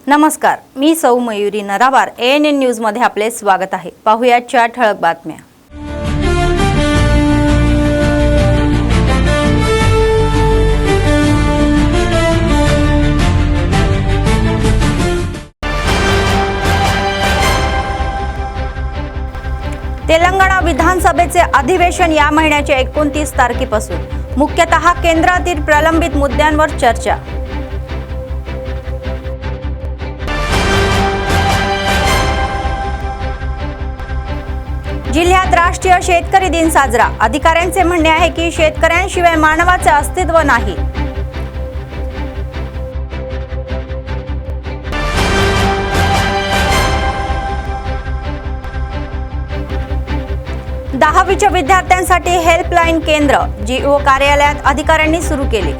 नमस्कार, मी सौ Mayuri नरावार ANN news मध्ये आपले स्वागत आहे। पाहुयाच्या ठळक बातम्या। तेलंगणा विधानसभेचे अधिवेशन या महिन्याच्या 29 तारखेपासून मुख्यतः केंद्रातील प्रलंबित मुद्द्यांवर चर्चा। जिल्ह्यात राष्ट्रीय शेतकरी दिन साजरा। अधिकाऱ्यांचे म्हणणे आहे की शेतकऱ्यांशिवाय मानवाचे अस्तित्व नाही। दहावीच्या विद्यार्थ्यांसाठी हेल्पलाईन केंद्र GO कार्यालयात अधिकाऱ्यांनी सुरू केले।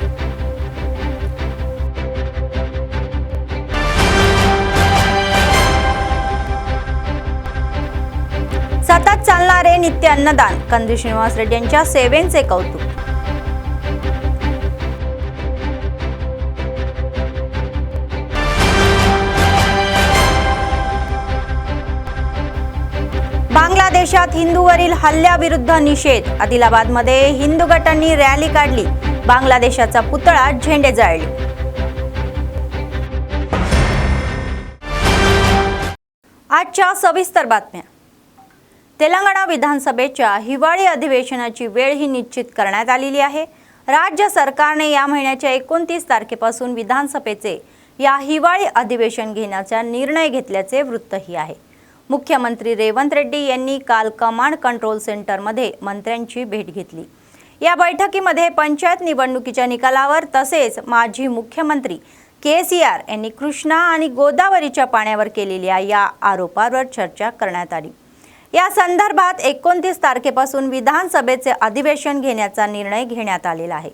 सतत चालणारे नित्य अन्नदान, कंदी श्रीनिवास रेड्डी यांच्या सेवेचे कौतुक। बांगलादेशात हिंदूवरील हल्ल्याविरुद्ध निषेध। आदिलाबादमध्ये हिंदू गटांनी रॅली काढली, बांगलादेशाचा पुतळा झेंडे जाळले। आजच्या सविस्तर बातम्या। तेलंगणा विधानसभेच्या हिवाळी अधिवेशनाची वेळ ही निश्चित करण्यात आलेली आहे। राज्य सरकारने या महिन्याच्या 29 तारखेपासून विधानसभेचे या हिवाळी अधिवेशन घेण्याचा निर्णय घेतल्याचे वृत्तही आहे। मुख्यमंत्री रेवंत रेड्डी यांनी काल कमांड कंट्रोल सेंटरमध्ये मंत्र्यांची भेट घेतली। या बैठकीमध्ये पंचायत निवडणुकीच्या निकालावर तसेच माजी मुख्यमंत्री KCR यांनी कृष्णा आणि गोदावरीच्या पाण्यावर केलेल्या या आरोपांवर चर्चा करण्यात आली। या संदर्भात 29 तारखेपासून विधानसभेचे अधिवेशन घेण्याचा निर्णय घेण्यात आलेला आहे।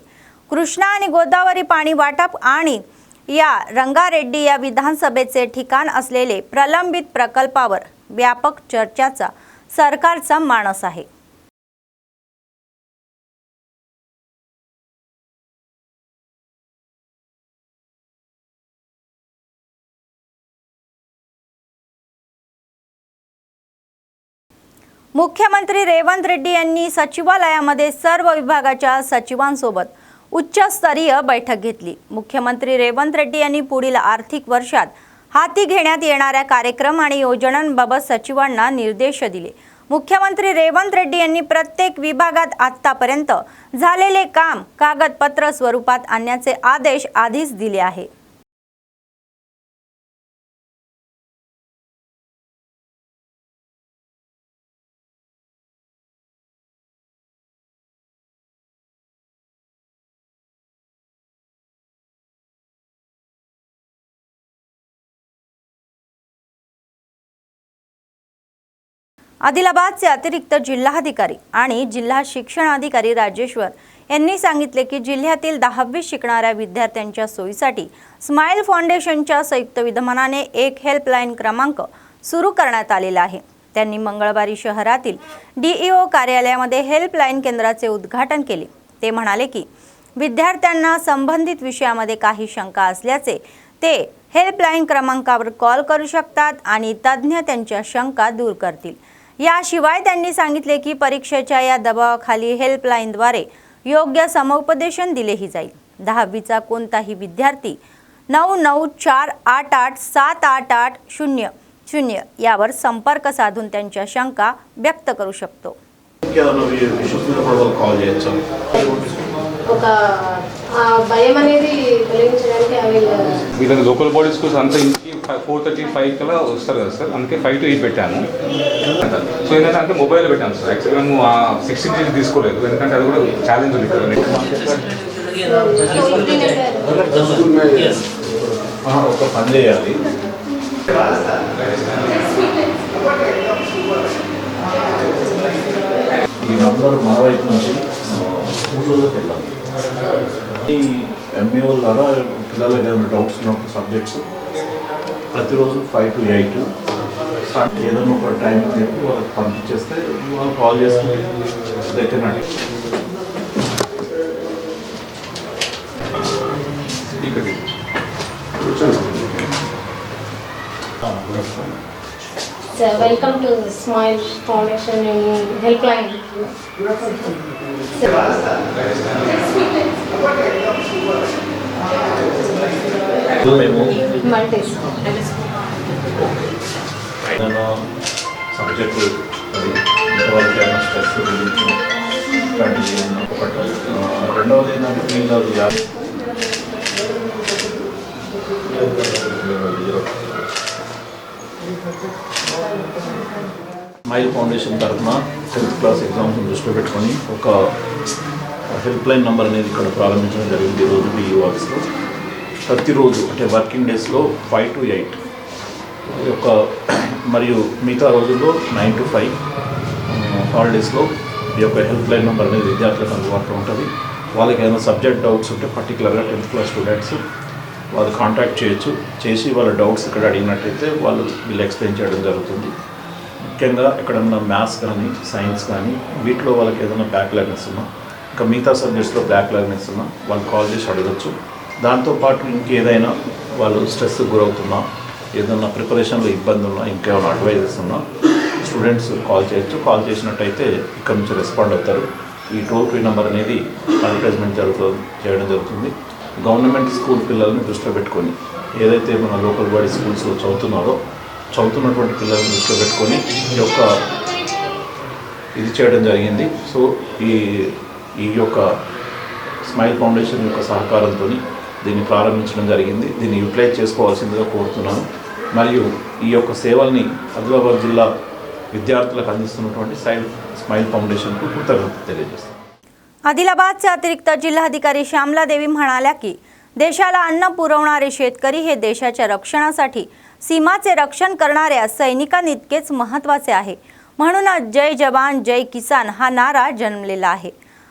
कृष्णा आणि गोदावरी पाणी वाटप आणि या रंगारेड्डी या विधानसभेचे ठिकाण असलेले प्रलंबित प्रकल्पावर व्यापक चर्चाचा सरकारचा मानस आहे। मुख्यमंत्री रेवंत रेड्डी यांनी सचिवालयामध्ये सर्व विभागाच्या सचिवांसोबत उच्चस्तरीय बैठक घेतली। मुख्यमंत्री रेवंत रेड्डी यांनी पुढील आर्थिक वर्षात हाती घेण्यात येणाऱ्या कार्यक्रम आणि योजनांबाबत सचिवांना निर्देश दिले। मुख्यमंत्री रेवंत रेड्डी यांनी प्रत्येक विभागात आतापर्यंत झालेले काम कागदपत्र स्वरूपात आणण्याचे आदेश आधीच दिले आहे। आदिलाबादचे अतिरिक्त जिल्हाधिकारी आणि जिल्हा शिक्षण अधिकारी राजेश्वर यांनी सांगितले की जिल्ह्यातील 10वी शिकणाऱ्या विद्यार्थ्यांच्या सोयीसाठी स्माइल फाउंडेशनच्या संयुक्त विद्यमानाने एक हेल्पलाईन क्रमांक सुरू करण्यात आलेला आहे। त्यांनी मंगळवारी शहरातील DEO कार्यालयामध्ये हेल्पलाईन केंद्राचे उद्घाटन केले। ते म्हणाले की विद्यार्थ्यांना संबंधित विषयामध्ये काही शंका असल्याचे ते हेल्पलाईन क्रमांकावर कॉल करू शकतात आणि तज्ञ त्यांच्या शंका दूर करतील। याशिवाय त्यांनी सांगितले की परीक्षेच्या या दबावाखाली हेल्पलाईनद्वारे योग्य समुपदेशन दिलेही जाईल। 10वीचा कोणताही विद्यार्थी 9948878800 यावर संपर्क साधून त्यांच्या शंका व्यक्त करू शकतो। భయం అనేది తొలగించడానికి వీళ్ళని లోకల్ బాడీస్ కోసం అంతా ఇంటికి 4:35 కల్లా వస్తారు కదా సార్, అందుకే 5 to 8 పెట్టాము। సో ఏంటంటే అంటే మొబైల్ పెట్టాము సార్। యాక్చువల్గా మేము 16 GB తీసుకోలేదు, ఎందుకంటే అది కూడా ఛాలెంజ్ ఉంది ఇక్కడ। ఒక పని చేయాలి, ఈ నంబర్ మా వైపు నుంచి 3 రోజులకు వెళ్ళాలి। ఈ MAO ద్వారా పిల్లలకి ఏదైనా డౌట్స్ ఉన్నప్పుడు సబ్జెక్ట్స్ ప్రతిరోజు 5 to 8 ఏదైనా ఒక టైం చెప్పి వాళ్ళకి పంపించేస్తే వాళ్ళు కాల్ చేసుకుని దగ్గరండి। So, welcome to the Smile Foundation helpline. మేము Multis. ఏదైనా సబ్జెక్టు అది ఇంతవరకు ఏమైనా స్ట్రెస్ గురించి ఇట్లాంటివి ఏమన్నా ఒకటి రెండవది ఏంటంటే వీళ్ళు స్మైల్ ఫౌండేషన్ తరఫున 10th క్లాస్ ఎగ్జామ్స్ దృష్టిలో పెట్టుకొని ఒక హెల్ప్ లైన్ నెంబర్ అనేది ఇక్కడ ప్రారంభించడం జరిగింది ఈరోజు BE వర్క్స్లో. ప్రతిరోజు అంటే వర్కింగ్ డేస్లో 5 to 8 ఈ యొక్క మరియు మిగతా రోజుల్లో 9 to 5 హాలిడేస్లో ఈ యొక్క హెల్ప్ లైన్ నెంబర్ అనేది విద్యార్థులకు అందుబాటులో ఉంటుంది. వాళ్ళకి ఏమైనా సబ్జెక్ట్ డౌట్స్ ఉంటే పర్టికులర్గా 10th క్లాస్ స్టూడెంట్స్ వాళ్ళు కాంటాక్ట్ చేసి వాళ్ళ డౌట్స్ ఇక్కడ అడిగినట్టయితే వీళ్ళు ఎక్స్ప్లెయిన్ చేయడం జరుగుతుంది. ముఖ్యంగా ఎక్కడన్నా మ్యాథ్స్ కానీ సైన్స్ కానీ వీటిలో వాళ్ళకి ఏదైనా బ్యాక్లాగ్నెస్ ఉన్నా ఇంకా మిగతా సబ్జెక్ట్స్లో బ్యాక్లాగ్నెస్ ఉన్నా వాళ్ళు కాల్ చేసి అడగచ్చు. దాంతోపాటు ఇంకేదైనా వాళ్ళు స్ట్రెస్కి గురవుతున్నా ఏదైనా ప్రిపరేషన్లో ఇబ్బంది ఉన్నా ఇంకేమైనా అడ్వైజెస్ ఉన్నా స్టూడెంట్స్ కాల్ చేయొచ్చు. కాల్ చేసినట్టయితే ఇక్కడ నుంచి రెస్పాండ్ అవుతారు. ఈ టోల్ ఫ్రీ నెంబర్ అనేది అడ్వర్టైజ్మెంట్ చేయడం జరుగుతుంది. గవర్నమెంట్ స్కూల్ పిల్లల్ని దృష్టిలో పెట్టుకొని ఏదైతే మన లోకల్ బాడీ స్కూల్స్లో చదువుతున్నటువంటి పిల్లల్ని దృష్టిలో పెట్టుకొని ఈ యొక్క ఇది చేయడం జరిగింది. సో ఈ యొక్క స్మైల్ ఫౌండేషన్ యొక్క సహకారంతో దీన్ని ప్రారంభించడం జరిగింది. దీన్ని యూటిలైజ్ చేసుకోవాల్సిందిగా కోరుతున్నాను. మరియు ఈ యొక్క సేవల్ని ఆదిలాబాద్ జిల్లా విద్యార్థులకు అందిస్తున్నటువంటి స్మైల్ ఫౌंडेशनకు कृतज्ञता తెలియజేస్తాను. आदिलाबादचे अतिरिक्त जिल्हाधिकारी श्यामलादेवी म्हणाल्या की देशाला अन्न पुरवणारे शेतकरी हे देशाच्या रक्षणासाठी सीमाचे रक्षण करणाऱ्या सैनिकांइतकेच महत्त्वाचे आहे. म्हणूनच जय जवान जय किसान हा नारा जन्मलेला आहे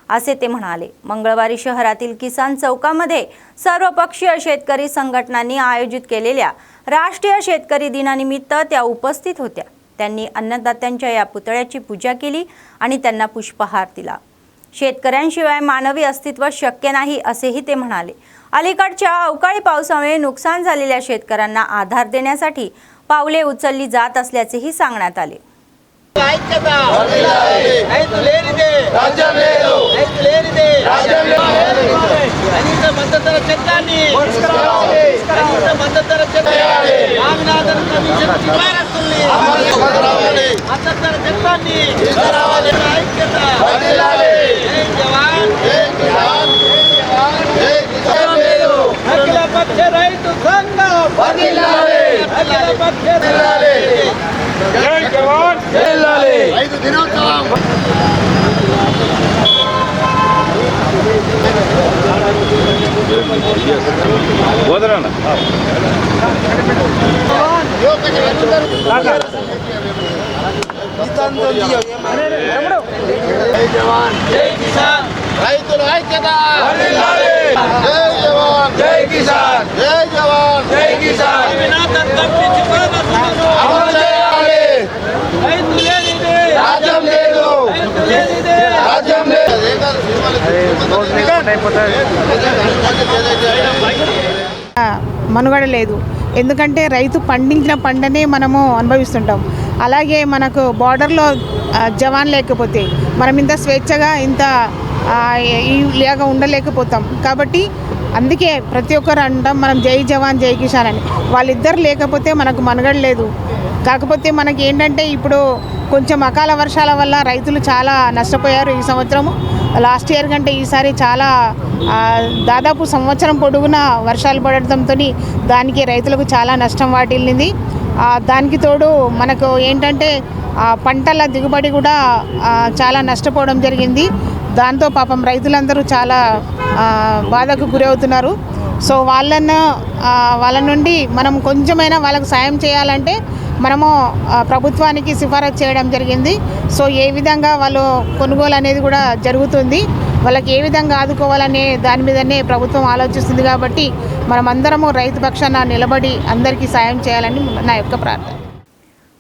असे ते म्हणाले. मंगळवारी शहरातील किसान चौकामध्ये सर्वपक्षीय शेतकरी संघटनांनी आयोजित केलेल्या राष्ट्रीय शेतकरी दिनानिमित्त त्या उपस्थित होत्या. त्यांनी अन्नदात्यांच्या या पुतळ्याची पूजा केली आणि त्यांना पुष्पहार दिला. शेतकऱ्यांशिवाय मानवी अस्तित्व शक्य नाही असेही ते म्हणाले. अलीकडच्या अवकाळी पावसामुळे नुकसान झालेल्या शेतकऱ्यांना आधार देण्यासाठी पावले उचलली जात असल्याचेही सांगण्यात आले. రైతుల ఐక్యత జై జవాన్ జై కిసాన్ జై జవాన్ జై కిసాన్ అమలు చేయాలి. రాజ్యం లేదు రాజ్యం లేదు. మనుగడ లేదు. ఎందుకంటే రైతు పండించిన పంటనే మనము అనుభవిస్తుంటాం. అలాగే మనకు బార్డర్లో జవాన్ లేకపోతే మనం ఇంత స్వేచ్ఛగా ఇంత లేక ఉండలేకపోతాం. కాబట్టి అందుకే ప్రతి ఒక్కరు అంటాం మనం జై జవాన్ జై కిసాన్ అని. వాళ్ళిద్దరు లేకపోతే మనకు మనుగడ లేదు. కాకపోతే మనకి ఏంటంటే ఇప్పుడు కొంచెం అకాల వర్షాల వల్ల రైతులు చాలా నష్టపోయారు ఈ సంవత్సరము. లాస్ట్ ఇయర్ కంటే ఈసారి చాలా దాదాపు సంవత్సరం పొడుగునా వర్షాలు పడటంతో దానికి రైతులకు చాలా నష్టం వాటిల్లింది. దానికి తోడు మనకు ఏంటంటే పంటల దిగుబడి కూడా చాలా నష్టపోవడం జరిగింది. దాంతో పాపం రైతులందరూ చాలా బాధకు గురవుతున్నారు. సో వాళ్ళ నుండి మనం కొంచెమైనా వాళ్ళకు సాయం చేయాలంటే మనము ప్రభుత్వానికి సిఫారసు చేయడం జరిగింది. సో ఏ విధంగా వాళ్ళు కొనుగోలు అనేది కూడా జరుగుతుంది. వాళ్ళకి ఏ విధంగా ఆదుకోవాలనే దాని మీదనే ప్రభుత్వం ఆలోచిస్తుంది. కాబట్టి మనమందరము రైతు పక్షాన నిలబడి అందరికీ సాయం చేయాలని నా యొక్క ప్రార్థన.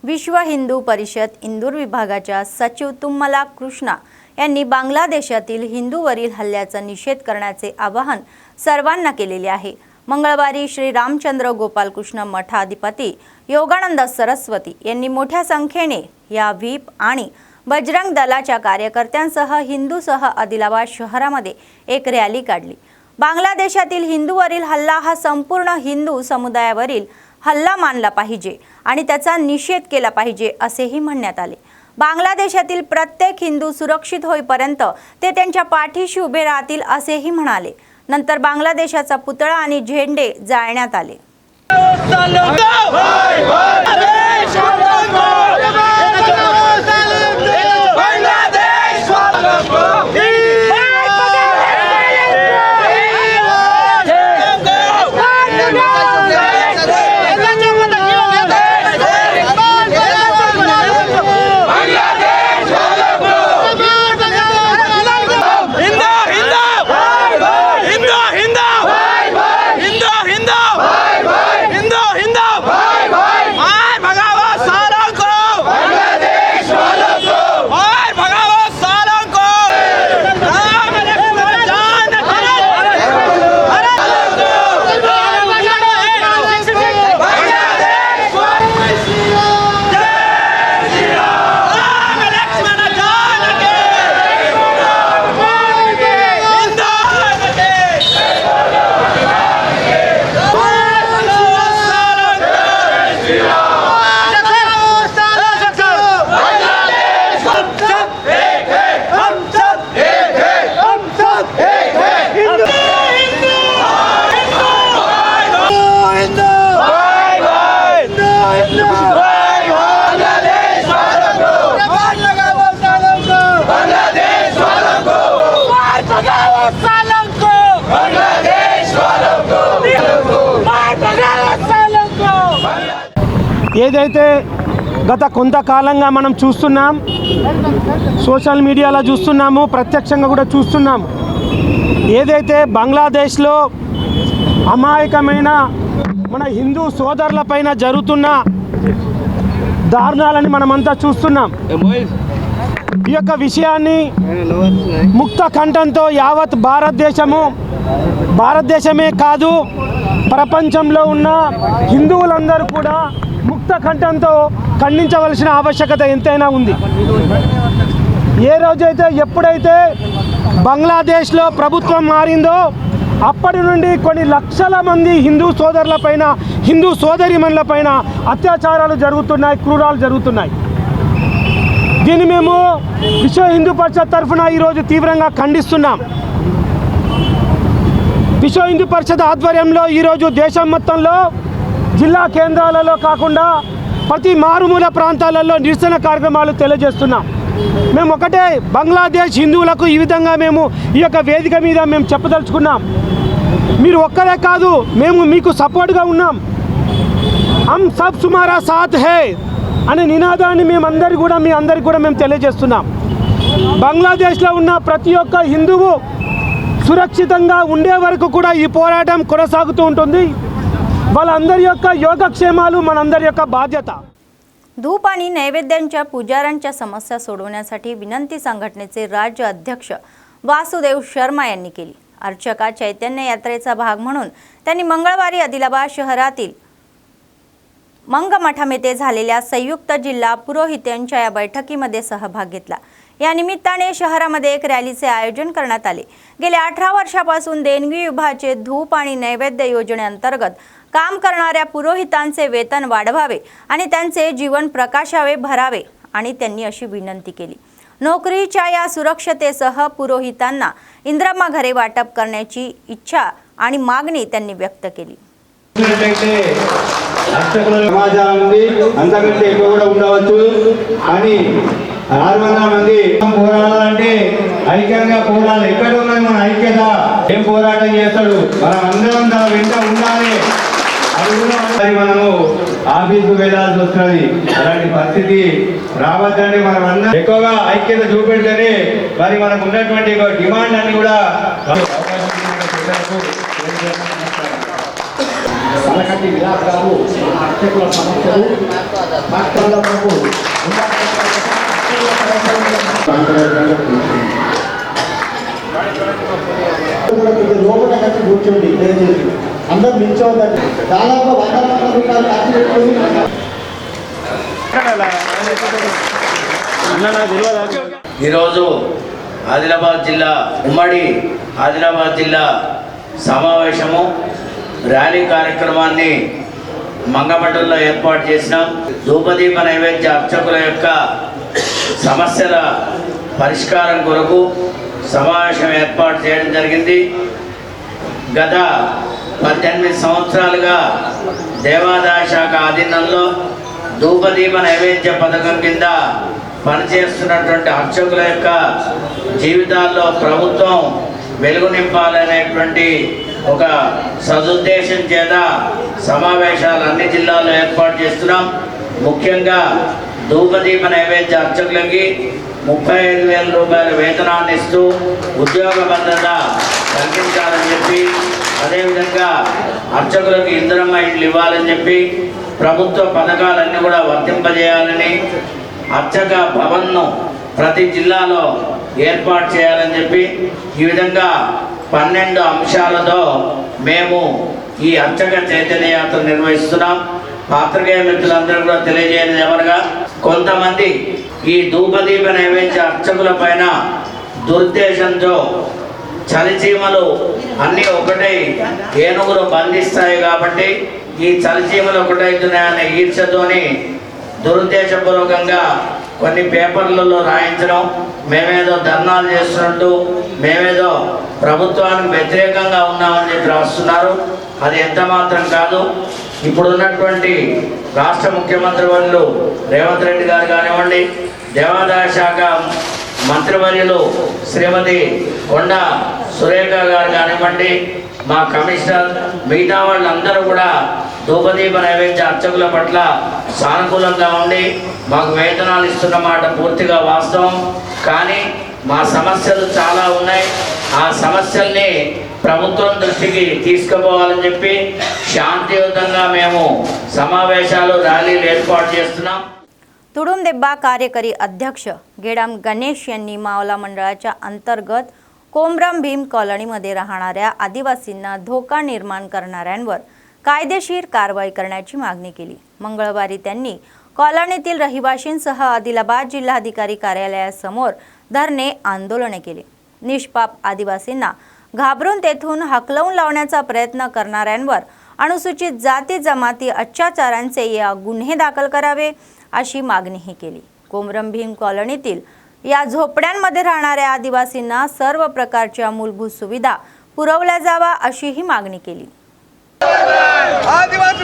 विश्व हिंदू परिषद इंदूर विभागाच्या सचिव तुम्मला कृष्णा यांनी बांगलादेशातील हिंदूवरील हल्ल्याचा निषेध करण्याचे आवाहन सर्वांना केलेले आहे. मंगळवारी श्री रामचंद्र गोपालकृष्ण मठाधिपती योगानंद सरस्वती यांनी मोठ्या संख्येने या व्हीप आणि बजरंग दलाच्या कार्यकर्त्यांसह हिंदूसह आदिलाबाद शहरामध्ये एक रॅली काढली। बांगलादेशातील हिंदूवरील हल्ला हा संपूर्ण हिंदू समुदायावरील हल्ला मानला पाहिजे आणि त्याचा निषेध केला पाहिजे असेही म्हणण्यात आले। बांगलादेशातील प्रत्येक हिंदू सुरक्षित होईपर्यंत ते त्यांच्या पाठीशी उभे राहतील असेही म्हणाले। नंतर बांगलादेशाचा पुतळा आणि झेंडे जाळण्यात आले। ఏదైతే గత కొంతకాలంగా మనం చూస్తున్నాం, సోషల్ మీడియాలో చూస్తున్నాము, ప్రత్యక్షంగా కూడా చూస్తున్నాము, ఏదైతే బంగ్లాదేశ్లో అమాయకమైన మన హిందూ సోదరులపైన జరుగుతున్న దారుణాలని మనమంతా చూస్తున్నాం। ఈ యొక్క విషయాన్ని ముక్త కంఠంతో యావత్ భారతదేశమే కాదు ప్రపంచంలో ఉన్న హిందువులందరూ కూడా ముక్త కంఠంతో ఖండించవలసిన ఆవశ్యకత ఎంతైనా ఉంది। ఏ రోజైతే ఎప్పుడైతే బంగ్లాదేశ్లో ప్రభుత్వం మారిందో అప్పటి నుండి కొన్ని లక్షల మంది హిందూ సోదరులపైన, హిందూ సోదరీమణులపైన అత్యాచారాలు జరుగుతున్నాయి, క్రూరాలు జరుగుతున్నాయి। దీన్ని మేము విశ్వ హిందూ పరిషత్ తరఫున ఈరోజు తీవ్రంగా ఖండిస్తున్నాం। విశ్వ హిందూ పరిషత్ ఆధ్వర్యంలో ఈరోజు దేశం మొత్తంలో జిల్లా కేంద్రాలలో కాకుండా ప్రతి మారుమూల ప్రాంతాలలో నిరసన కార్యక్రమాలు తెలియజేస్తున్నాం। మేము ఒకటే బంగ్లాదేశ్ హిందువులకు ఈ విధంగా మేము ఈ యొక్క వేదిక మీద మేము చెప్పదలుచుకున్నాం, మీరు ఒక్కరే కాదు, మేము మీకు సపోర్ట్గా ఉన్నాం। హమ్ సబ్ తుమ్హారా సాత్ హై అనే నినాదాన్ని మీ అందరికీ కూడా మేము తెలియజేస్తున్నాం। బంగ్లాదేశ్లో ఉన్న ప్రతి ఒక్క హిందువు సురక్షితంగా ఉండే వరకు కూడా ఈ పోరాటం కొనసాగుతూ ఉంటుంది। వాళ్ళందరి యొక్క యోగక్షేమాలు మనందరి యొక్క బాధ్యత। धूप आणि नैवेद्यांच्या पुजाऱ्यांच्या समस्या सोडवण्यासाठी विनंती संघटनेचे राज्य अध्यक्ष वासुदेव शर्मा यांनी केली। अर्चका चैतन्य यात्रेचा भाग म्हणून त्यांनी मंगळवारी आदिलाबाद शहरातील मंगमठामध्ये झालेल्या संयुक्त जिल्हा पुरोहितांच्या या बैठकीमध्ये सहभाग घेतला। या निमित्ताने शहरामध्ये एक रॅलीचे आयोजन करण्यात आले। गेल्या 18 वर्षापासून देणगी विभागाचे धूप आणि नैवेद्य योजनेअंतर्गत काम करणाऱ्या पुरोहितांचे वेतन वाढवावे आणि त्यांचे जीवन प्रकाशावे भरावे आणि त्यांनी अशी विनंती केली। नोकरीच्या या सुरक्षतेसह पुरोहितांना इंदिरा घरे वाटप करण्याची इच्छा आणि मागणी त्यांनी व्यक्त केली। సమాజానికి అంతకంటే ఎక్కువ కూడా ఉండవచ్చు కానీ 600 మంది పోరాడాలంటే ఐక్యంగా పోరాడాలి। ఎక్కడ ఉన్నది మన ఐక్యత? ఏం పోరాటం చేస్తాడు? మనం అందరం దాని వెంట ఉండాలి। అది కూడా మనము ఆఫీసుకు వెళ్ళాల్సి వస్తుంది। అలాంటి పరిస్థితి రావద్దని మనం అందరం ఎక్కువగా ఐక్యత చూపెడితేనే మరి మనకు ఉన్నటువంటి డిమాండ్ అని కూడా మనకంటే విలాసాలు అర్చకుల సమస్యలు డాక్టర్లకు లోపల కలిసి కూర్చోండి, దయచేసి అందరూ నిల్చోవద్దండి. దాదాపు 100 రూపాయలు ఖర్చు పెట్టుకొని ఈరోజు ఆదిలాబాద్ జిల్లా ఉమ్మడి ఆదిలాబాద్ జిల్లా సమావేశము ర్యాలీ కార్యక్రమాన్ని మంగమండలంలో ఏర్పాటు చేసినాం. ధూపదీప నైవేద్య అర్చకుల యొక్క సమస్యల పరిష్కారం కొరకు సమావేశం ఏర్పాటు చేయడం జరిగింది. గత 18 సంవత్సరాలుగా దేవాదాయ శాఖ ఆధీనంలో ధూపదీప నైవేద్య పథకం కింద పనిచేస్తున్నటువంటి అర్చకుల యొక్క జీవితాల్లో ప్రభుత్వం వెలుగు నింపాలనేటువంటి ఒక సదుద్దేశం చేత సమావేశాలు అన్ని జిల్లాల్లో ఏర్పాటు చేస్తున్నాం. ముఖ్యంగా ధూపదీప నైవేద్య అర్చకులకి 35,000 రూపాయల వేతనాన్ని ఇస్తూ ఉద్యోగ భద్రత కల్పించాలని చెప్పి, అదేవిధంగా అర్చకులకు ఇందిరమ్మ ఇండ్లు ఇవ్వాలని చెప్పి, ప్రభుత్వ పథకాలన్నీ కూడా వర్తింపజేయాలని, అర్చక భవన్ను ప్రతి జిల్లాలో ఏర్పాటు చేయాలని చెప్పి, ఈ విధంగా 12 అంశాలతో మేము ఈ అర్చక చైతన్య యాత్ర నిర్వహిస్తున్నాం. పాత్రికేయ మిత్రులందరూ కూడా తెలియజేయనిది ఏమనగా, కొంతమంది ఈ ధూపదీప నైవేద్య అర్చకుల పైన దురుద్దేశంతో చలిచీమలు అన్నీ ఒకటే ఏనుగులు బంధిస్తాయి కాబట్టి ఈ చలిచీమలు ఒకటైతున్నాయనే ఈర్ష్యతోని దురుద్దేశపూర్వకంగా కొన్ని పేపర్లలో రాయించడం, మేమేదో ధర్నాలు చేస్తున్నట్టు, మేమేదో ప్రభుత్వానికి వ్యతిరేకంగా ఉన్నామని చెప్పి రాస్తున్నారు. అది ఎంత మాత్రం కాదు. ఇప్పుడున్నటువంటి రాష్ట్ర ముఖ్యమంత్రి వర్యులు రేవంత్ రెడ్డి గారు కానివ్వండి, దేవాదాయ శాఖ మంత్రివర్యులు శ్రీమతి కొండ సురేఖ గారు కానివ్వండి, మా కమిషనర్, మిగతా వాళ్ళందరూ కూడా ధూపదీప నైవేద్య అర్చకుల పట్ల సానుకూలంగా ఉండి మాకు వేతనాలు ఇస్తున్న మాట పూర్తిగా వాస్తవం. కానీ మా సమస్యలు చాలా ఉన్నాయి. ఆ సమస్యల్ని ప్రభుత్వం దృష్టికి తీసుకుపోవాలని చెప్పి శాంతియుతంగా మేము సమావేశాలు र्यालीలు ఏర్పాటు చేస్తున్నాం. तुडुंबदेब्बा कार्यकारी अध्यक्ष गेडाम गणेश यांनी मावला मंडळाच्या अंतर्गत कोमरम भीम कॉलनीमध्ये राहणाऱ्या आदिवासींना धोका निर्माण करणाऱ्यांवर कायदेशीर कारवाई करण्याची मागणी केली. मंगळवारी त्यांनी कॉलनीतील रहिवाशींसह आदिलाबाद जिल्हाधिकारी कार्यालयासमोर धरणे आंदोलने केले. निष्पाप आदिवासींना घाबरून तेथून हाकलवून लावण्याचा प्रयत्न करणाऱ्यांवर अनुसूचित जाती जमाती अत्याचारांचे या गुन्हे दाखल करावे अशी मागणीही केली. कोमरम भीम कॉलनीतील या झोपड्यांमध्ये राहणाऱ्या आदिवासींना सर्व प्रकारच्या मूलभूत सुविधा पुरवल्या जावा अशीही मागणी केली. आदिवासी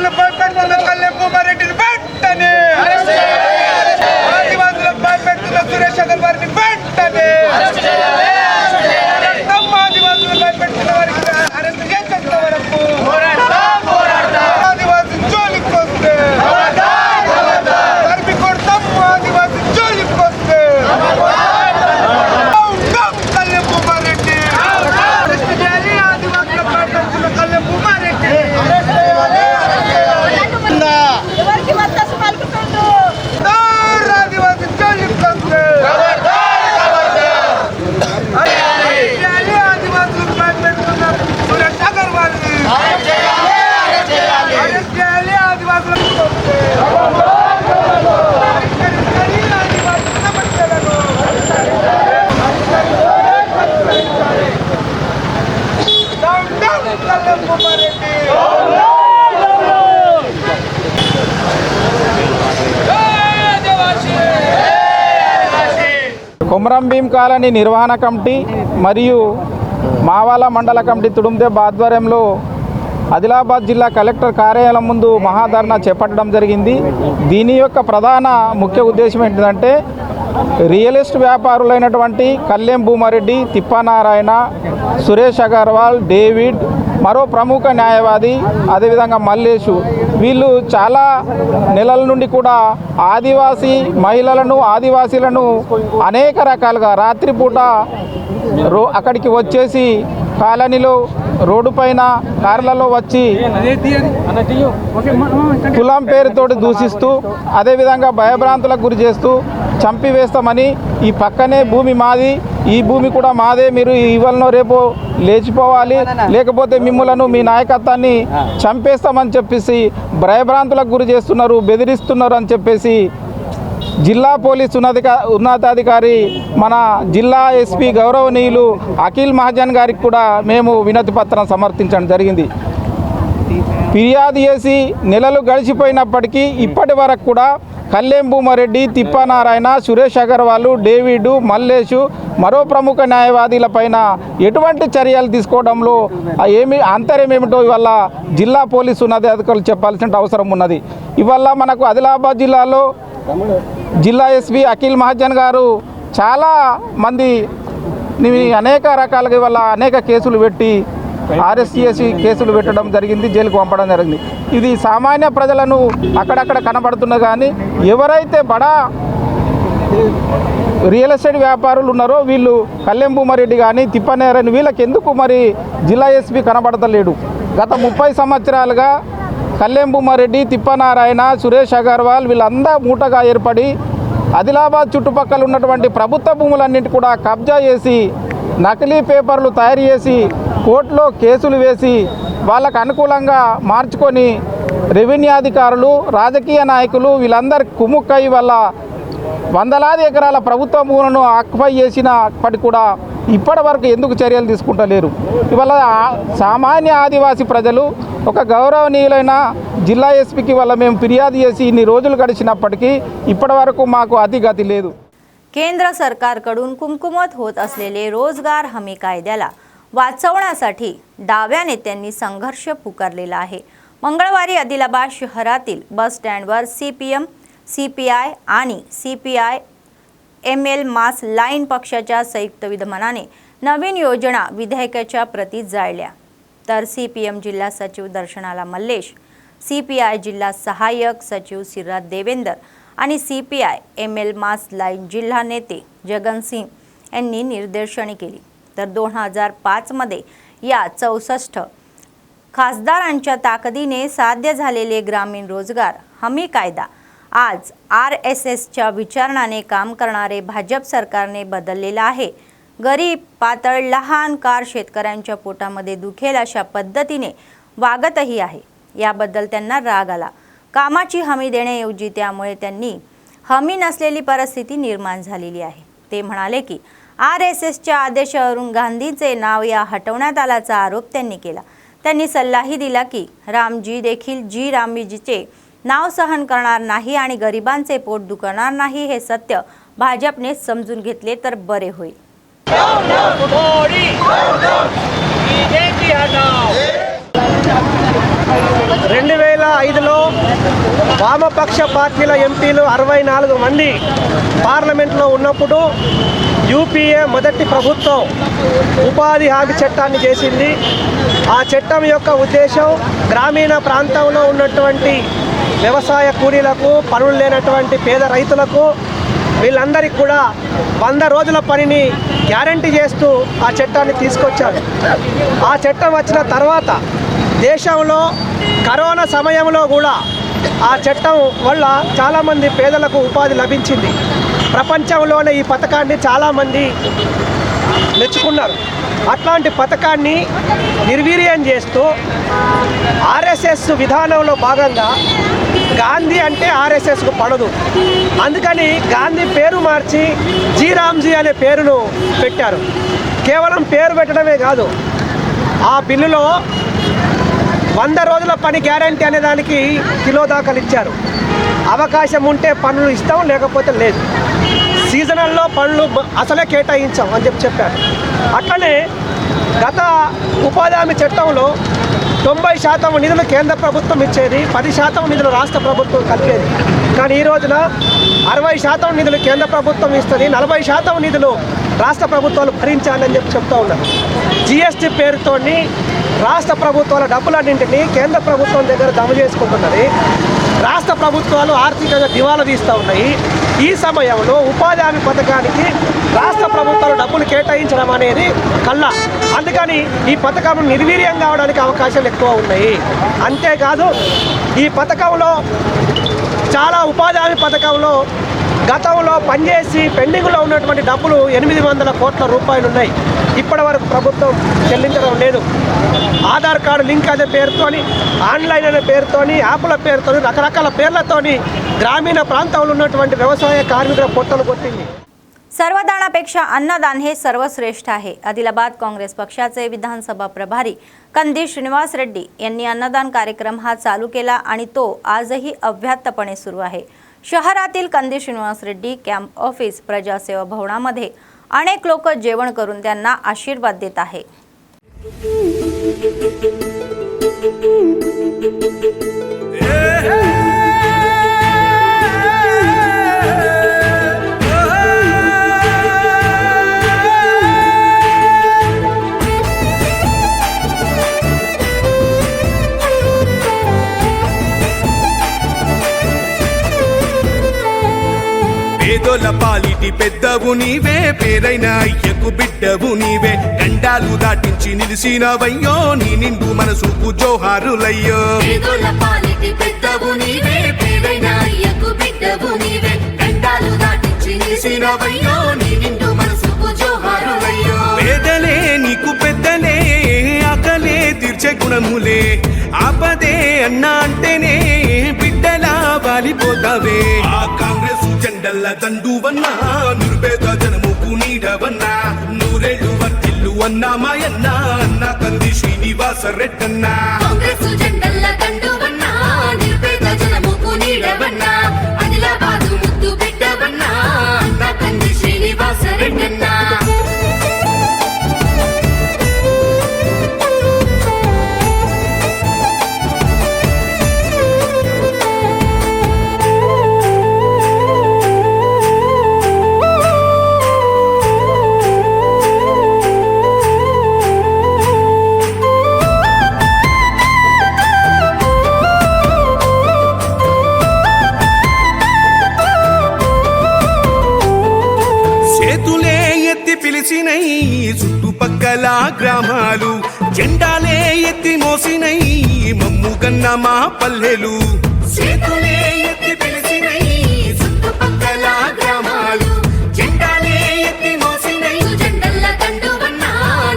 కొమరం భీం కాలనీ నిర్వహణ కమిటీ మరియు మావాల మండల కమిటీ తుడుంబదెబ్బ ఆధ్వర్యంలో ఆదిలాబాద్ జిల్లా కలెక్టర్ కార్యాలయం ముందు మహాధర్నా చేపట్టడం జరిగింది. దీని యొక్క ప్రధాన ముఖ్య ఉద్దేశం ఏంటంటే రియల్ ఎస్టేట్ వ్యాపారులైనటువంటి కళ్యాణ్ భూమారెడ్డి, తిప్పానారాయణ, సురేష్ అగర్వాల్, డేవిడ్, మరో ప్రముఖ న్యాయవాది, అదేవిధంగా మల్లేషు, వీళ్ళు చాలా నెలల నుండి కూడా ఆదివాసీ మహిళలను, ఆదివాసీలను అనేక రకాలుగా రాత్రిపూట అక్కడికి వచ్చేసి కాలనీలో రోడ్డు పైన కార్లలో వచ్చి కులం పేరుతోటి దూషిస్తూ అదేవిధంగా భయభ్రాంతులకు గురి చేస్తూ చంపివేస్తామని, ఈ పక్కనే భూమి మాది, ఈ భూమి కూడా మాదే, మీరు ఇవాళనో రేపు లేచిపోవాలి, లేకపోతే మిమ్మలను మీ నాయకత్వాన్ని చంపేస్తామని చెప్పేసి భయభ్రాంతులకు గురి చేస్తున్నారు, బెదిరిస్తున్నారు అని చెప్పేసి జిల్లా పోలీస్ ఉన్నతాధికారి మన జిల్లా ఎస్పీ గౌరవనీయులు అఖిల్ మహాజన్ గారికి కూడా మేము వినతి పత్రం సమర్పించడం జరిగింది. ఫిర్యాదు చేసి నెలలు గడిచిపోయినప్పటికీ ఇప్పటి వరకు కూడా కళ్యాణ్ భూమారెడ్డి, తిప్పానారాయణ, సురేష్ అగర్వాల్, డేవిడ్, మల్లేషు మరో ప్రముఖ న్యాయవాదులపైన ఎటువంటి చర్యలు తీసుకోవడంలో అంతర్యం ఏమిటో ఇవాళ జిల్లా పోలీసు ఉన్నతాధికారులు చెప్పాల్సిన అవసరం ఉన్నది. ఇవాళ మనకు ఆదిలాబాద్ జిల్లాలో జిల్లా ఎస్పీ అఖిల్ మహాజన్ గారు చాలా మంది అనేక రకాలుగా ఇవాళ అనేక కేసులు పెట్టి ఆర్ఎస్సిఎస్ కేసులు పెట్టడం జరిగింది, జైలుకు పంపడం జరిగింది. ఇది సామాన్య ప్రజలను అక్కడక్కడ కనబడుతున్నా కానీ ఎవరైతే బడా రియల్ ఎస్టేట్ వ్యాపారులు ఉన్నారో వీళ్ళు కళ్యాణ్ భూమారెడ్డి కానీ తిప్పనేరని వీళ్ళకి ఎందుకు మరి జిల్లా ఎస్పీ కనబడతలేడు? గత 30 సంవత్సరాలుగా కళ్యాణ్ భూమారెడ్డి, తిప్పనారాయణ, సురేష్ అగర్వాల్ వీళ్ళందరూ మూటగా ఏర్పడి ఆదిలాబాద్ చుట్టుపక్కల ఉన్నటువంటి ప్రభుత్వ భూములన్నింటి కూడా కబ్జా చేసి నకిలీ పేపర్లు తయారు చేసి కోర్టులో కేసులు వేసి వాళ్ళకు అనుకూలంగా మార్చుకొని రెవెన్యూ అధికారులు, రాజకీయ నాయకులు వీళ్ళందరి కుముక్కై వల్ల వందలాది ఎకరాల ప్రభుత్వ భూములను ఆక్యుపై చేసినప్పటికీ కూడా ఇప్పటి వరకు ఎందుకు చర్యలు తీసుకుంటలేరు? ఇవాళ సామాన్య ఆదివాసీ ప్రజలు ఒక గౌరవనీయులైన జిల్లా ఎస్పీకి వల్ల మేము फरियाद చేసి ఇన్ని రోజులు గడిచినప్పటికీ ఇప్పటి వరకు మాకు అతిగతి లేదు. केंद्र सरकारकडून कुमकुमत होत असलेले रोजगार हमी कायद्याला वाचवण्यासाठी डाव्या नेत्यांनी संघर्ष पुकारलेला आहे. मंगळवारी आदिलाबाद शहरातील बस स्टँडवर सीपीएम, सीपीआय आणि CPI-ML मास लाईन पक्षाच्या संयुक्त विद्यमानाने नवीन योजना विधेयकाच्या प्रती जाळल्या. तर सीपीएम जिल्हा सचिव दर्शनाला मल्लेश, CPI जिल्हा सहाय्यक सचिव सिराज देवेंद्र आणि CPI-ML मास लाईन जिल्हा नेते जगन सिंग यांनी निर्देशने केली. तर 2005 मध्ये या 64 खासदारांच्या ताकदीने साध्य झालेले ग्रामीण रोजगार हमी कायदा आज RSSच्या विचारणाने काम करणारे भाजप सरकारने बदललेला आहे. गरीब, पातळ, लहान कार शेतकऱ्यांच्या पोटामध्ये दुखेल अशा पद्धतीने वागतही आहे. याबद्दल त्यांना राग आला. कामाची हमी देण्याऐवजी त्यामुळे त्यांनी हमी नसलेली परिस्थिती निर्माण झालेली आहे. ते म्हणाले की RSSच्या आदेशावरून गांधींचे नाव या हटवण्यात आल्याचा आरोप त्यांनी केला. त्यांनी सल्लाही दिला की रामजी देखील जी रामजीचे नाव सहन करणार नाही आणि गरिबांचे पोट दुखणार नाही हे सत्य भाजपने समजून घेतले तर बरे होईल. 2005లో వామపక్ష పార్టీల ఎంపీలు 64 మంది పార్లమెంట్లో ఉన్నప్పుడు యూపీఏ మొదటి ప్రభుత్వం ఉపాధి హామీ చట్టాన్ని చేసింది. ఆ చట్టం యొక్క ఉద్దేశం గ్రామీణ ప్రాంతంలో ఉన్నటువంటి వ్యవసాయ కూలీలకు, పనులు లేనటువంటి పేద రైతులకు వీళ్ళందరికీ కూడా 100 రోజుల పనిని గ్యారంటీ చేస్తూ ఆ చట్టాన్ని తీసుకొచ్చారు. ఆ చట్టం వచ్చిన తర్వాత దేశంలో కరోనా సమయంలో కూడా ఆ చట్టం వల్ల చాలామంది పేదలకు ఉపాధి లభించింది. ప్రపంచంలోనే ఈ పథకాన్ని చాలామంది మెచ్చుకున్నారు. అట్లాంటి పథకాన్ని నిర్వీర్యం చేస్తూ ఆర్ఎస్ఎస్ విధానంలో భాగంగా గాంధీ అంటే ఆర్ఎస్ఎస్కు పడదు, అందుకని గాంధీ పేరు మార్చి జీ రామ్జీ అనే పేరును పెట్టారు. కేవలం పేరు పెట్టడమే కాదు, ఆ బిల్లులో 100 రోజుల పని గ్యారంటీ అనే దానికి కిలో దాఖలు ఇచ్చారు. అవకాశం ఉంటే పనులు ఇస్తాం, లేకపోతే లేదు. సీజనల్లో పనులు అసలే కేటాయించాం అని చెప్పారు. అట్లనే గత ఉపాధి హామీ చట్టంలో 90% నిధులు కేంద్ర ప్రభుత్వం ఇచ్చేది, 10% నిధులు రాష్ట్ర ప్రభుత్వం కలిపేది. కానీ ఈ రోజున 60% నిధులు కేంద్ర ప్రభుత్వం ఇస్తుంది, 40% నిధులు రాష్ట్ర ప్రభుత్వాలు భరించాలని చెప్తూ ఉన్నారు. GST పేరుతోని రాష్ట్ర ప్రభుత్వాల డబ్బులన్నింటినీ కేంద్ర ప్రభుత్వం దగ్గర జమ చేసుకుంటున్నది. రాష్ట్ర ప్రభుత్వాలు ఆర్థికంగా దివాలా తీస్తూ ఉన్నాయి. ఈ సమయంలో ఉపాధి హామీ పథకానికి రాష్ట్ర ప్రభుత్వాలు డబ్బులు కేటాయించడం అనేది కల్లా. అందుకని ఈ పథకం నిర్వీర్యం కావడానికి అవకాశాలు ఎక్కువ ఉన్నాయి. అంతేకాదు ఈ పథకంలో చాలా ఉపాధి హామీ పథకంలో గతంలో పనిచేసి పెండింగ్లో ఉన్నటువంటి డబ్బులు 800 కోట్ల రూపాయలు ఉన్నాయి. ఇప్పటి వరకు ప్రభుత్వం చెల్లించడం లేదు. ఆధార్ కార్డు లింక్ అనే పేరుతోని, ఆన్లైన్ అనే పేరుతోని, యాప్ల పేరుతోని, రకరకాల పేర్లతోని ग्रामीण प्रांताల్లో ఉన్నటువంటి వ్యవసాయ కార్మికుల పొట్టలు కొట్టింది. सर्वदानापेक्षा अन्नदान हे सर्वश्रेष्ठ आहे. आदिलाबाद काँग्रेस पक्षाचे विधानसभा प्रभारी कंदी श्रीनिवास रेड्डी यांनी अन्नदान कार्यक्रम हा चालू केला आणि तो आजही अव्याहतपणे सुरू आहे. शहरातील कंदी श्रीनिवास रेड्डी कॅम्प ऑफिस प्रजासेवा भवनामध्ये अनेक लोक जेवण करून त्यांना आशीर्वाद देत आहे. పేదోల పాలిటి పెద్దవు నీవే, పేరైన అయ్యకు బిడ్డవు నీవే, గండాలు దాటించి నిలిసినవయ్యో, నీ నిండు మనసుకు జోహారులయ్యో. పేదోల పాలిటి పెద్దవు నీవే, పేరైన అయ్యకు బిడ్డవు నీవే, గండాలు దాటించి నిలిసినవయ్యో, నీ నిండు మనసుకు జోహారులయ్యో. పేదలే నీకు పెద్దలే, ఆకలే తీర్చే గుణములే, ఆపదే అన్నా అంటేనే బిడ్డలా వాలిపోతావే. ఆ కాంగ్రెస్ జెండల్ల దండువన్నా, నిరుపేద జనముకు నీడవన్నా, నూరేళ్ళు వర్తిల్లు అన్నా మాయన్నా, అన్న కంది శ్రీనివాస రెడ్డన్నా. కాంగ్రెస్ జెండల్ల దండువన్నా, నిరుపేద జనముకు నీడవన్నా, ఆదిలాబాదు ముద్దు బిడ్డవన్నా, అన్న కంది శ్రీనివాస రెడ్డన్నా. పిలిచినై చుట్టుపక్కల గ్రామాలు, జెండాలే ఎత్తి మోసినై మమ్ము కన్న మా పల్లెలు. చేతులే ఎత్తి పిలిచినై చుట్టుపక్కల గ్రామాలు, జెండాలే ఎత్తి మోసినై, జెండల్ల దండువన్నా,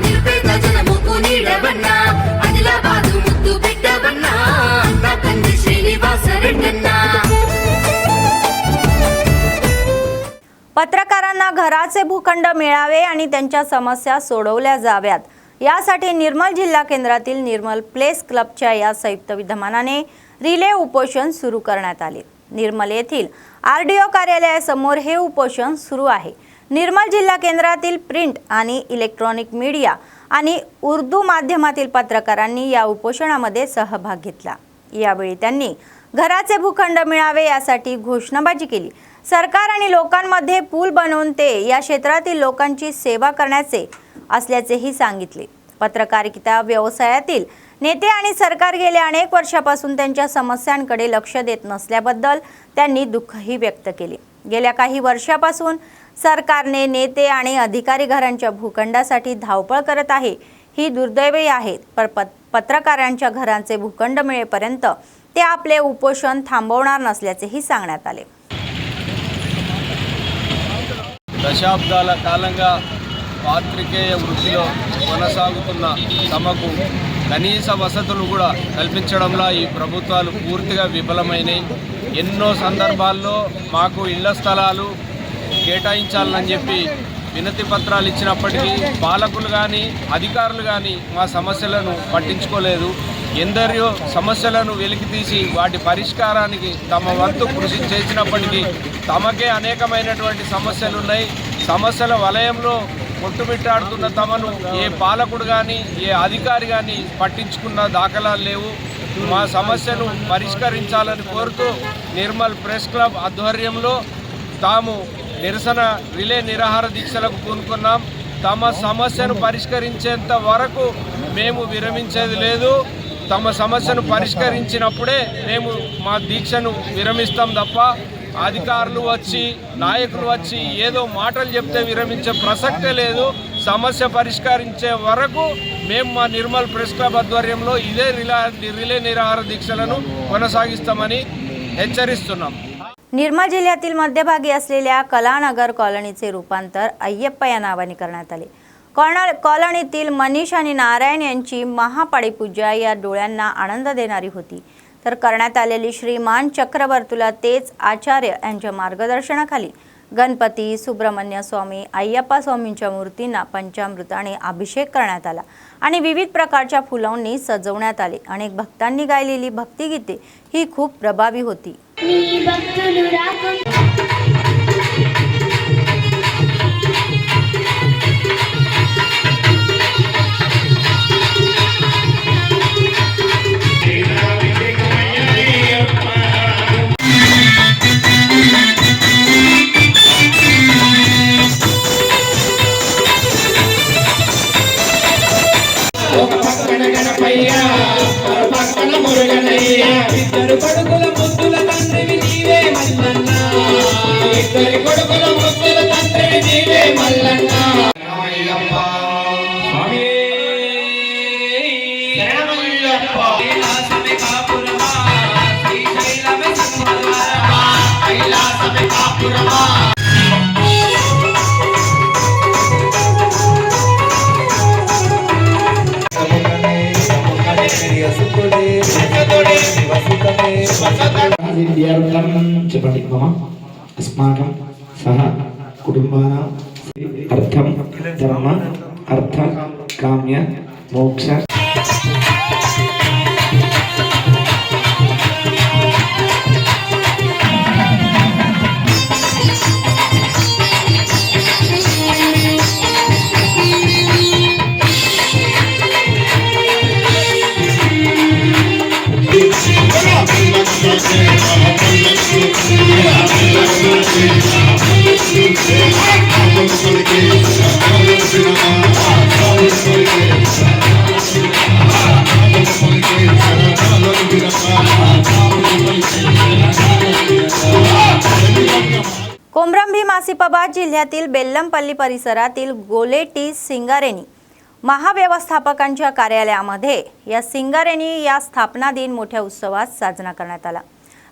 నిరుపేద జనముకు నీడవన్నా, ఆదిలాబాదు ముద్దు బిడ్డవన్నా, అన్న కంది శ్రీనివాస రెడ్డన్నా. पत्रकारांना घराचे भूखंड मिळावे आणि त्यांच्या समस्या सोडवल्या जाव्यात यासाठी निर्मल जिल्हा केंद्रातील निर्मल प्लेस क्लबच्या या संयुक्त विद्यमानाने रिले उपोषण सुरू करण्यात आले. निर्मल येथील आरडीओ कार्यालयासमोर हे उपोषण सुरू आहे. निर्मल जिल्हा केंद्रातील प्रिंट आणि इलेक्ट्रॉनिक मीडिया आणि उर्दू माध्यमातील पत्रकारांनी या उपोषणामध्ये सहभाग घेतला. यावेळी त्यांनी घराचे भूखंड मिळावे यासाठी घोषणाबाजी केली. सरकार आणि लोकांमध्ये पूल बनवून ते या क्षेत्रातील लोकांची सेवा करण्याचे असल्याचेही सांगितले. पत्रकारिता व्यवसायातील नेते आणि सरकार गेल्या अनेक वर्षापासून त्यांच्या समस्यांकडे लक्ष देत नसल्याबद्दल त्यांनी दुःखही व्यक्त केले. गेल्या काही वर्षापासून सरकारने नेते आणि अधिकारी घरांच्या भूखंडासाठी धावपळ करत आहे. ही दुर्दैवी आहे. पत्रकारांच्या घरांचे भूखंड मिळेपर्यंत ते आपले उपोषण थांबवणार नसल्याचेही सांगण्यात आले. దశాబ్దాల కాలంగా పాత్రికేయ వృత్తిలో కొనసాగుతున్న తమకు కనీస వసతులు కూడా కల్పించడంలో ఈ ప్రభుత్వాలు పూర్తిగా విఫలమైనాయి. ఎన్నో సందర్భాల్లో మాకు ఇళ్ల స్థలాలు కేటాయించాలని చెప్పి వినతి పత్రాలు ఇచ్చినప్పటికీ పాలకులు కానీ అధికారులు కానీ మా సమస్యలను పట్టించుకోలేదు. ఎందరో సమస్యలను వెలికితీసి వాటి పరిష్కారానికి తమ వంతు కృషి చేసినప్పటికీ తమకే అనేకమైనటువంటి సమస్యలు ఉన్నాయి. సమస్యల వలయంలో కొట్టుమిట్టాడుతున్న తమను ఏ పాలకుడు కానీ ఏ అధికారి కానీ పట్టించుకున్న దాఖలాలు లేవు. మా సమస్యను పరిష్కరించాలని కోరుతూ నిర్మల్ ప్రెస్ క్లబ్ ఆధ్వర్యంలో తాము నిరసన రిలే నిరాహార దీక్షలకు పూనుకున్నాం. తమ సమస్యను పరిష్కరించేంత వరకు మేము విరమించేది లేదు. తమ సమస్యను పరిష్కరించినప్పుడే మేము మా దీక్షను విరమిస్తాం తప్ప అధికారులు వచ్చి నాయకులు వచ్చి ఏదో మాటలు చెప్తే విరమించే ప్రసక్తే లేదు. సమస్య పరిష్కరించే వరకు మేము మా నిర్మల్ ప్రెస్ క్లబ్ ఆధ్వర్యంలో ఇదే రిలే निराहार దీక్షలను కొనసాగిస్తామని హెచ్చరిస్తున్నాం. निर्मल जिल्ह्यातील मध्यभागी असलेल्या कलानगर कॉलनीचे रूपांतर अय्यप्पा या नावाने करण्यात आले. कॉलनीतील मनीष आणि नारायण यांची महापाळी पूजा या डोळ्यांना आनंद देणारी होती. तर करण्यात आलेली श्रीमान चक्रवर्तुला तेज आचार्य यांच्या मार्गदर्शनाखाली गणपती, सुब्रह्मण्य स्वामी, अय्यप्पा स्वामींच्या मूर्तींना पंचामृताने अभिषेक करण्यात आला आणि विविध प्रकारच्या फुलांनी सजवण्यात आले. अनेक भक्तांनी गायलेली भक्तिगीते ही खूप प्रभावी होती. చెప్పండి మమ అస్మాకం సహ కుటుంబానాం అర్థం ధర్మ అర్థ కామ్య మోక్ష कोमरंभीम आसिफाबाद जिल्ह्यातील बेल्लमपल्ली परिसरातील गोलेटी सिंगारेनी महाव्यवस्थापकांच्या कार्यालयामध्ये या सिंगारेनी या स्थापना दिन मोठ्या उत्सवात साजरा करण्यात आला.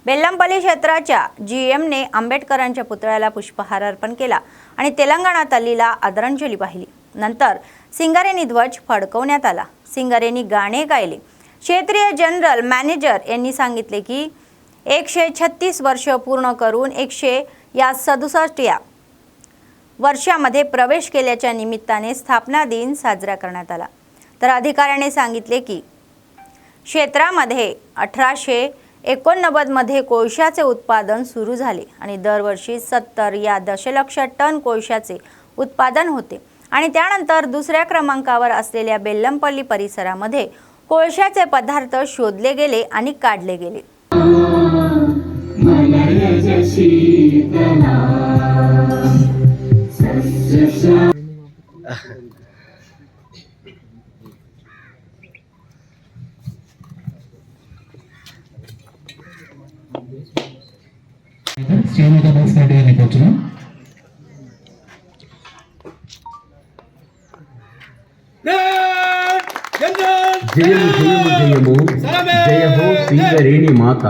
बेल्लमपल्ली क्षेत्राच्या जीएमने आंबेडकरांच्या पुतळ्याला पुष्पहार अर्पण केला आणि तेलंगणा तल्लीला आदरांजली वाहिली. नंतर सिंगारेनी ध्वज फडकवण्यात आला. सिंगारेनी गाणे गायले. क्षेत्रीय जनरल मॅनेजर यांनी सांगितले की 136 वर्ष पूर्ण करून 167 वर्षामध्ये प्रवेश केल्याच्या निमित्ताने स्थापना दिन साजरा करण्यात आला. तर अधिकाऱ्याने सांगितले की क्षेत्रामध्ये 1889 मध्ये कोळशाचे उत्पादन सुरू झाले आणि दरवर्षी 70 या दशलक्ष टन कोळशाचे उत्पादन होते आणि त्यानंतर दुसऱ्या क्रमांकावर असलेल्या बेल्लमपल्ली परिसरामध्ये कोळशाचे पदार्थ शोधले गेले आणि काढले गेले. జయము జయ హో సింగరేణి మాత.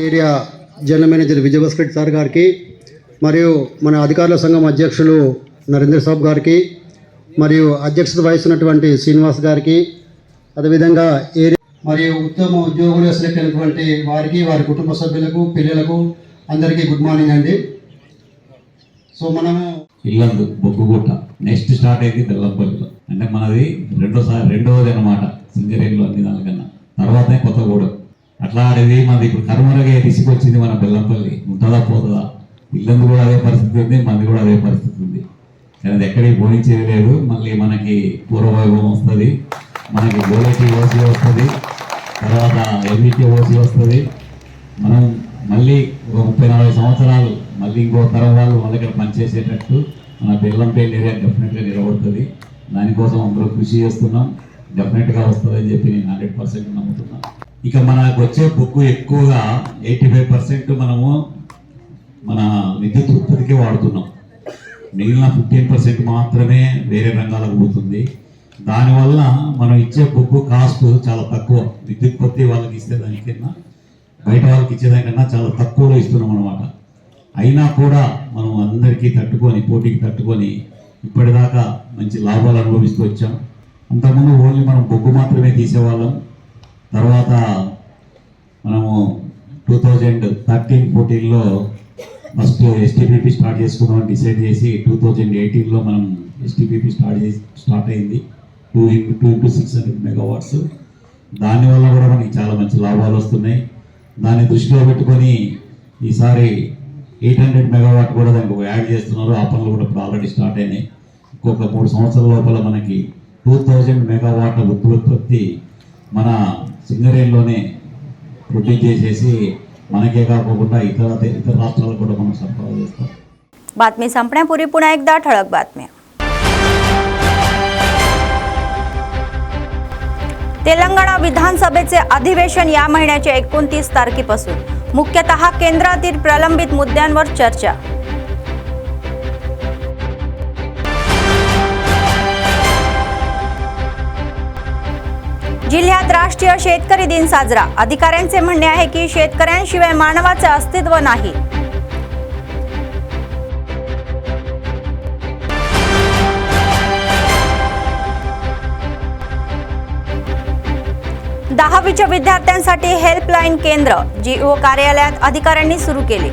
Area general manager Vijayabhaskar sir గారికి మరియు మన అధికారుల సంఘం అధ్యక్షులు నరేంద్ర సాబ్ గారికి మరియు అధ్యక్షత వహిస్తున్నటువంటి శ్రీనివాస్ గారికి అదేవిధంగా ఏరియా మరియు ఉత్తమ ఉద్యోగులు సెలెక్ట్ అయినటువంటి వారికి వారి కుటుంబ సభ్యులకు పిల్లలకు అందరికీ గుడ్ మార్నింగ్ అండి. సో మనము ఇల్లందు బొగ్గుగుట్ట నెక్స్ట్ స్టార్ట్ అయింది బెల్లంపల్లిలో. అంటే మనది రెండవది అన్నమాట సింగరేణిలో అన్ని దానికన్నా. తర్వాతే కొత్తగూడెం. అట్లా ఆడేది మనది ఇప్పుడు కర్మరగా తీసుకొచ్చింది మన బెల్లంపల్లి. ఉంటుందా పోతుందా పిల్లలు కూడా అదే పరిస్థితి ఉంది, మంది కూడా అదే పరిస్థితి ఉంది. కానీ అది ఎక్కడికి పోనించేది లేదు. మళ్ళీ మనకి పూర్వవైభవం వస్తుంది, మనకి గోలేటి ఓసీ వస్తుంది, తర్వాత ఎంఈటీ ఓసీ వస్తుంది. మనం మళ్ళీ ఒక 34 సంవత్సరాలు మళ్ళీ ఇంకో తరం వాళ్ళు మళ్ళీ ఇక్కడ పనిచేసేటట్టు మన బెల్లంపల్లి ఏరియా డెఫినెట్గా నిలబడుతుంది. దానికోసం అందరూ కృషి చేస్తున్నాం. డెఫినెట్గా వస్తుందని చెప్పి నేను 100% నమ్ముతున్నాను. ఇక మనకు వచ్చే బొగ్గు ఎక్కువగా 85% మనము మన విద్యుత్ ఉత్పత్తికి వాడుతున్నాం. మిగిలిన 15% మాత్రమే వేరే రంగాలకు పోతుంది. దానివల్ల మనం ఇచ్చే బొగ్గు కాస్ట్ చాలా తక్కువ. విద్యుత్పత్తి వాళ్ళకి ఇస్తే దానికన్నా బయట వాళ్ళకి ఇచ్చేదానికన్నా చాలా తక్కువలో ఇస్తున్నాం అనమాట. అయినా కూడా మనం అందరికీ తట్టుకొని, పోటీకి తట్టుకొని ఇప్పటిదాకా మంచి లాభాలు అనుభవిస్తూ వచ్చాం. అంతకుముందు ఓన్లీ మనం బొగ్గు మాత్రమే తీసేవాళ్ళం. తర్వాత మనము 2013-14లో ఫస్ట్ ఎస్టీపీపీ స్టార్ట్ చేసుకుందామని డిసైడ్ చేసి 2018లో మనం ఎస్టీపీపీ స్టార్ట్ అయింది 2x600 మెగావాట్స్. దానివల్ల కూడా మనకి చాలా మంచి లాభాలు వస్తున్నాయి. దాన్ని దృష్టిలో పెట్టుకొని ఈసారి 800 మెగావాట్ కూడా దానికి యాడ్ చేస్తున్నారు. ఆ పనులు కూడా ఇప్పుడు ఆల్రెడీ స్టార్ట్ అయినాయి. ఇంకొక 3 సంవత్సరాల లోపల మనకి 2000 మెగావాట్ల ఉత్పత్తి మన సింగరేణిలోనే ప్రొడ్యూస్ చేసేసి మనకే కాకుండా ఇతర రాష్ట్రాలకు కూడా మనం సరఫరా చేస్తాం. बातमी संपण्यापूर्वी पुन्हा एकदा ठळक बातम्या. तेलंगणा विधानसभेचे अधिवेशन या महिन्याच्या 29 तारखेपासून. मुख्यतः केंद्रातील प्रलंबित मुद्द्यांवर चर्चा. जिल्ह्यात राष्ट्रीय शेतकरी दिन साजरा. अधिकाऱ्यांचे म्हणणे आहे की शेतकऱ्यांशिवाय मानवाचे अस्तित्व नाही. दहावीच्या विद्यार्थ्यांसाठी हेल्पलाईन केंद्र जीओ कार्यालयात अधिकाऱ्यांनी सुरू केले.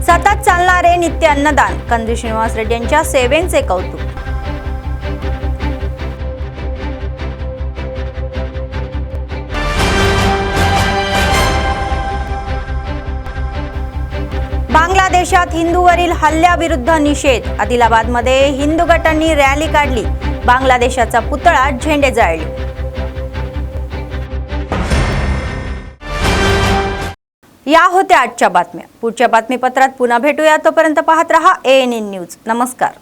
सतत चालणारे नित्य अन्नदान. कंदी श्रीनिवास रेड्डी यांच्या सेवेचे कौतुक. बांगलादेशात हिंदूवरील हल्ल्याविरुद्ध निषेध. आदिलाबादमध्ये हिंदू गटांनी रॅली काढली. बांगलादेशाचा पुतळा झेंडे जाळले. या होत्या आजच्या बातम्या. पुढच्या बातमीपत्रात पुन्हा भेटूया. तोपर्यंत पाहत रहा ANN न्यूज. नमस्कार.